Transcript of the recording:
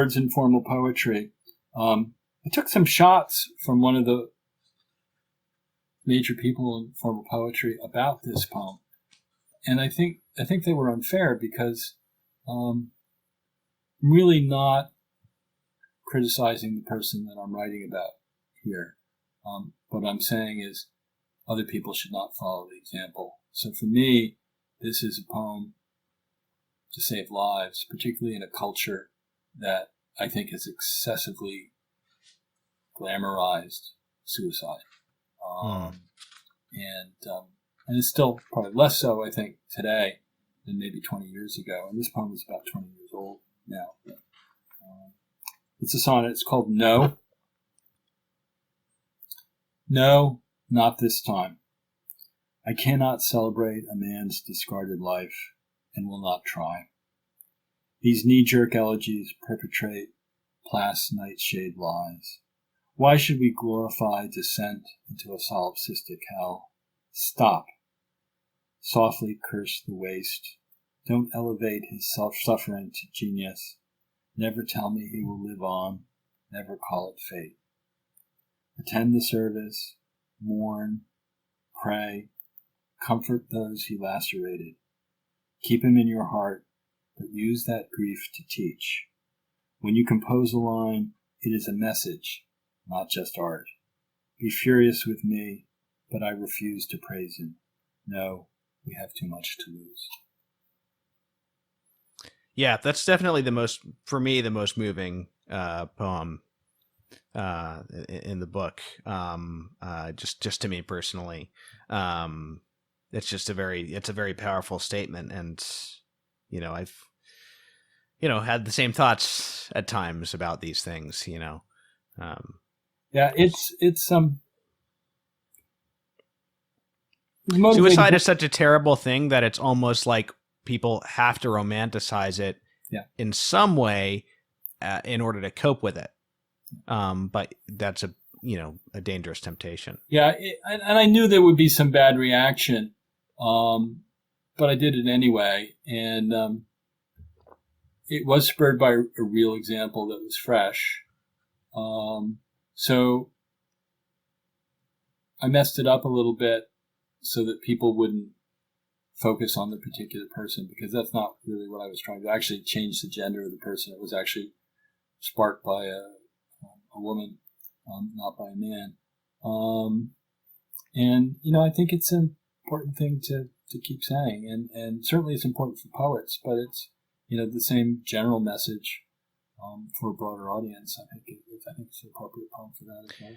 Words in formal poetry. I took some shots from one of the major people in formal poetry about this poem, and I think they were unfair because I'm really not criticizing the person that I'm writing about here. What I'm saying is other people should not follow the example. So for me, this is a poem to save lives, particularly in a culture that I think has excessively glamorized suicide. And it's still probably less so, I think, today than maybe 20 years ago. And this poem is about 20 years old now. It's a sonnet. It's called No. No, not this time. I cannot celebrate a man's discarded life and will not try. These knee-jerk elegies perpetrate past nightshade lies. Why should we glorify descent into a solipsistic hell? Stop. Softly curse the waste. Don't elevate his self-suffering to genius. Never tell me he will live on. Never call it fate. Attend the service. Mourn. Pray. Comfort those he lacerated. Keep him in your heart, but use that grief to teach. When you compose a line, it is a message, not just art. Be furious with me, but I refuse to praise him. No, we have too much to lose. Yeah, that's definitely for me, the most moving poem in the book. Just to me personally, it's a very powerful statement, and I've had the same thoughts at times about these things. Yeah, it's suicide is such a terrible thing that it's almost like people have to romanticize it in some way in order to cope with it. But that's a dangerous temptation. Yeah, and I knew there would be some bad reaction, but I did it anyway. And it was spurred by a real example that was fresh. So I messed it up a little bit so that people wouldn't focus on the particular person, because that's not really what I was trying to actually change the gender of the person. It was actually sparked by a woman, not by a man. And, I think it's an important thing to keep saying. And certainly it's important for poets, but it's, the same general message for a broader audience. I think it's an appropriate poem for that as well.